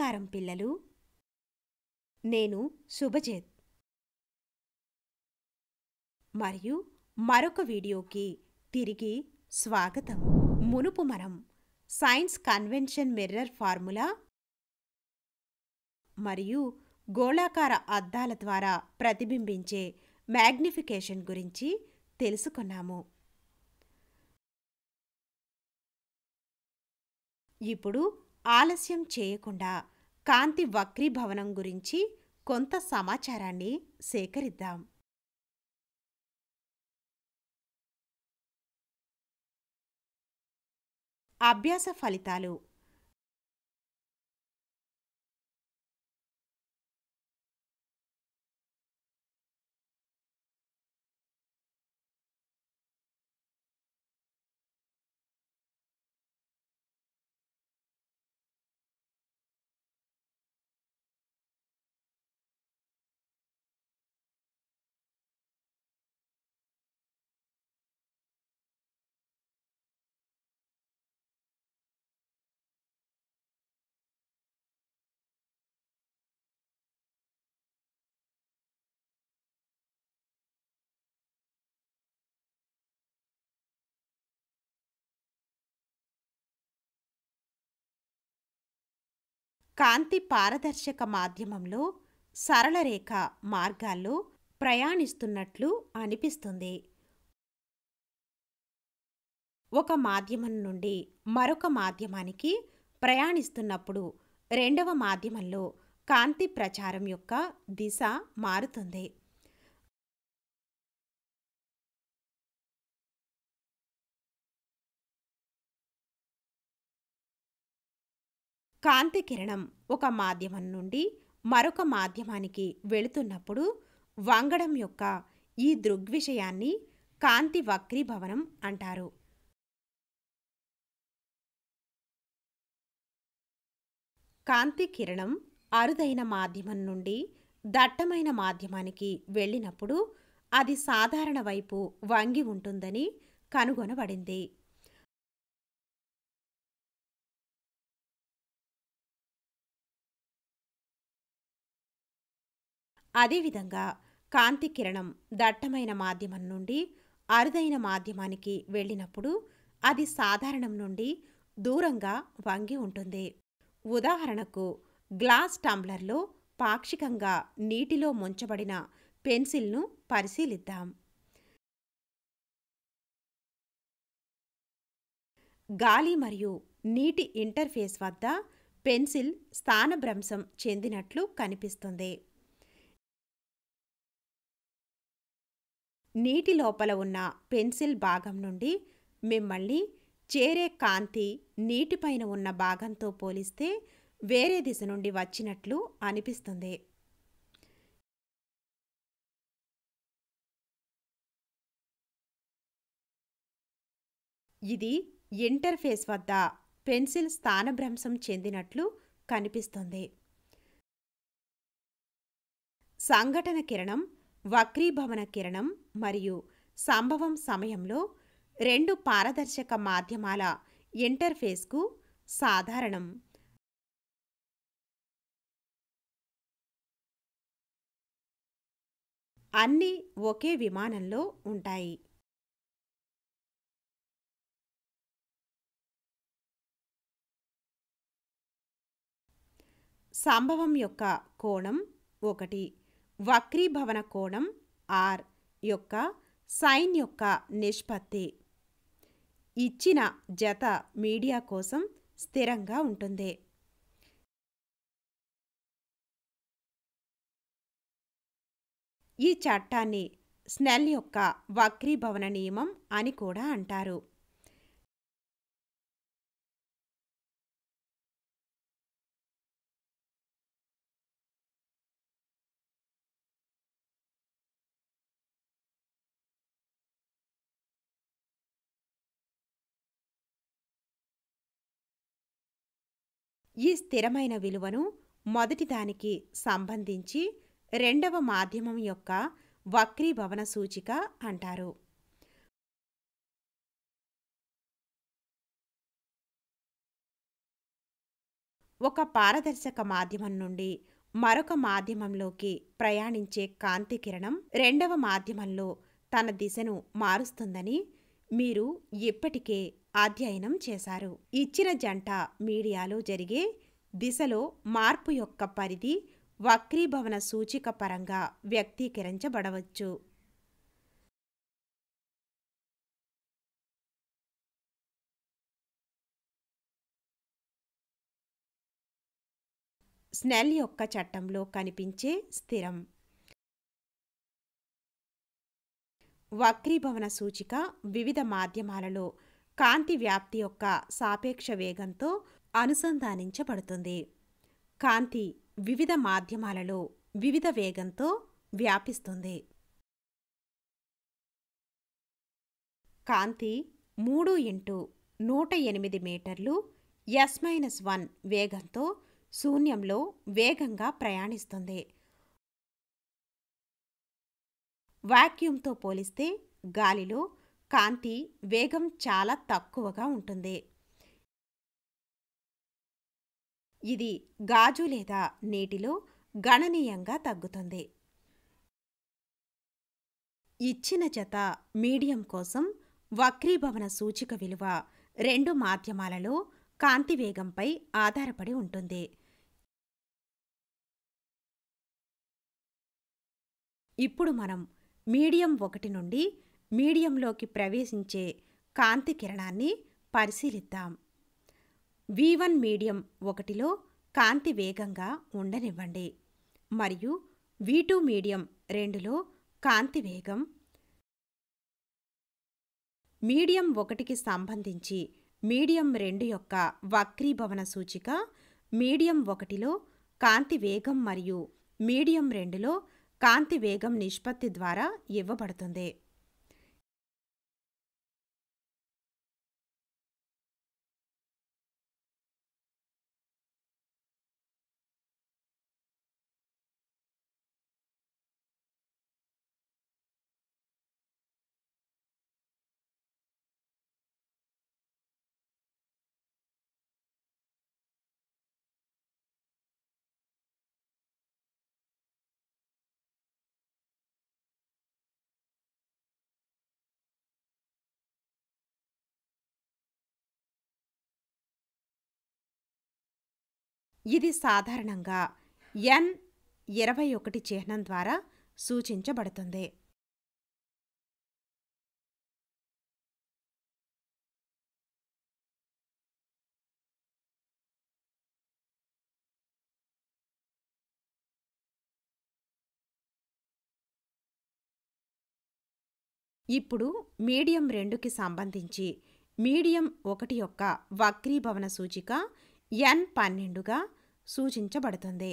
నమస్కారం పిల్లలు. నేను శుభజిత్ మరియు మరొక వీడియోకి తిరిగి స్వాగతం. మునుపు మనం సైన్స్ కన్వెన్షన్ మిర్రర్ ఫార్ములా మరియు గోళాకార అద్దాల ద్వారా ప్రతిబింబించే మ్యాగ్నిఫికేషన్ గురించి తెలుసుకున్నాము. ఇప్పుడు ఆలస్యం చేయకుండా కాంతి వక్రీభవనం గురించి కొంత సమాచారాన్ని సేకరిద్దాం. అభ్యాస ఫలితాలు. కాంతి పారదర్శక మాధ్యమంలో సరళ రేఖ మార్గాల్లో ప్రయాణిస్తున్నట్లు అనిపిస్తుంది. ఒక మాధ్యమం నుండి మరొక మాధ్యమానికి ప్రయాణిస్తున్నప్పుడు రెండవ మాధ్యమంలో కాంతి ప్రచారం యొక్క దిశ మారుతుంది. కాంతి కిరణం ఒక మాధ్యమం నుండి మరొక మాధ్యమానికి వెళుతున్నప్పుడు వంగడం యొక్క ఈ దృగ్విషయాన్ని కాంతి వక్రీభవనం అంటారు. కాంతి కిరణం అరుదైన మాధ్యమం నుండి దట్టమైన మాధ్యమానికి వెళ్ళినప్పుడు అది సాధారణ వైపు వంగి ఉంటుందని కనుగొనబడింది. అదేవిధంగా కాంతి కిరణం దట్టమైన మాధ్యమం నుండి అరుదైన మాధ్యమానికి వెళ్ళినప్పుడు అది సాధారణం నుండి దూరంగా వంగి ఉంటుంది. ఉదాహరణకు గ్లాస్ టంబ్లర్లో పాక్షికంగా నీటిలో ముంచబడిన పెన్సిల్ను పరిశీలిద్దాం. గాలి మరియు నీటి ఇంటర్ఫేస్ వద్ద పెన్సిల్ స్థానభ్రంశం చెందినట్లు కనిపిస్తుంది. నీటి లోపల ఉన్న పెన్సిల్ భాగం నుండి మిమ్మల్ని చేరే కాంతి నీటిపైన ఉన్న భాగంతో పోలిస్తే వేరే దిశ నుండి వచ్చినట్లు అనిపిస్తుంది. ఇది ఇంటర్ఫేస్ వద్ద పెన్సిల్ స్థానభ్రంశం చెందినట్లు కనిపిస్తుంది. సంఘటన కిరణం, వక్రీభవన కిరణం మరియు సంభవం సమయంలో రెండు పారదర్శక మాధ్యమాల ఇంటర్ఫేస్కు సాధారణం. అన్నీ ఒకే విమానంలో ఉంటాయి. సంభవం యొక్క కోణం 1, వక్రీభవన కోణం r యొక్క సైన్ యొక్క నిష్పత్తి ఇచ్చిన జత మీడియా కోసం స్థిరంగా ఉంటుంది. ఈ చట్టాన్ని స్నెల్ యొక్క వక్రీభవన నియమం అని కూడా అంటారు. ఈ స్థిరమైన విలువను మొదటిదానికి సంబంధించి రెండవ మాధ్యమం యొక్క వక్రీభవన సూచిక అంటారు. ఒక పారదర్శక మాధ్యమం నుండి మరొక మాధ్యమంలోకి ప్రయాణించే కాంతి కిరణం రెండవ మాధ్యమంలో తన దిశను మారుస్తుందని మీరు ఇప్పటికే అధ్యయనం చేశారు. ఇచ్చిన జంట మీడియాలో జరిగే దిశలో మార్పు యొక్క పరిధి వక్రీభవన సూచిక పరంగా వ్యక్తీకరించబడవచ్చు. స్నెల్ యొక్క చట్టంలో కనిపించే స్థిరం. వక్రీభవన సూచిక వివిధ మాధ్యమాలలో కాంతి వ్యాప్తి యొక్క సాపేక్ష వేగంతో అనుసంధానించబడుతుంది. కాంతి వివిధ మాధ్యమాలలో వివిధ వేగంతో వ్యాపిస్తుంది. కాంతి 3x108 మీటర్లు s-1 వేగంతో శూన్యంలో వేగంగా ప్రయాణిస్తుంది. వాక్యూమ్తో పోలిస్తే గాలిలో కాంతి వేగం చాలా తక్కువగా ఉంటుంది. ఇది గాజు లేదా నీటిలో గణనీయంగా తగ్గుతుంది. ఇచ్చిన జత మీడియం కోసం వక్రీభవన సూచిక విలువ రెండు మాధ్యమాలలో కాంతి వేగంపై ఆధారపడి ఉంటుంది. ఇప్పుడు మనం మీడియం 1 నుండి మీడియంలోకి ప్రవేశించే కాంతి కిరణాన్ని పరిశీలిద్దాం. V1 మీడియం 1లో కాంతి వేగంగా ఉండనివ్వండి మరియు V2 మీడియం 2లో కాంతి వేగం. మీడియం 1కి సంబంధించి మీడియం 2 యొక్క వక్రీభవన సూచిక మీడియం 1లో కాంతి వేగం మరియు మీడియం 2లో కాంతి వేగం నిష్పత్తి ద్వారా ఇవ్వబడుతుంది. ఇది సాధారణంగా N21 చిహ్నం ద్వారా సూచించబడుతుంది. ఇప్పుడు మీడియం 2కి సంబంధించి మీడియం 1 యొక్క వక్రీభవన సూచిక N12గా సూచించబడుతుంది.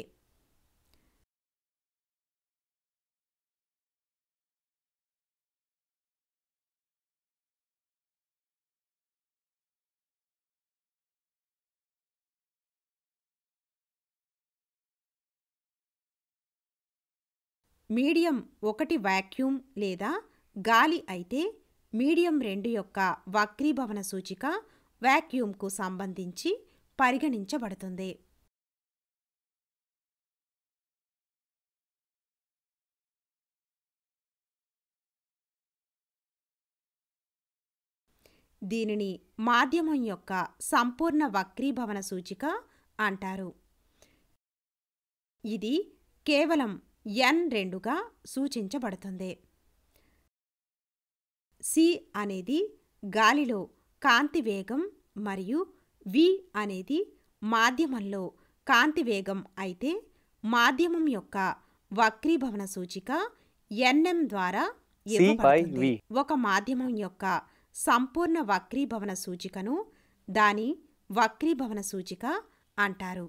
మీడియం 1 వాక్యూమ్ లేదా గాలి అయితే మీడియం 2 యొక్క వక్రీభవన సూచిక వాక్యూమ్కు సంబంధించి పరిగణించబడుతుంది. దీనిని మాధ్యమం యొక్క సంపూర్ణ వక్రీభవన సూచిక అంటారు. ఇది కేవలం N2గా సూచించబడుతుంది. C అనేది గాలిలో కాంతి వేగం మరియు V అనేది మాధ్యమంలో కాంతి వేగం అయితే మాధ్యమం యొక్క వక్రీభవన సూచిక Nm ద్వారా ఇవ్వబడుతుంది. ఒక మాధ్యమం యొక్క సంపూర్ణ వక్రీభవన సూచికను దాని వక్రీభవన సూచిక అంటారు.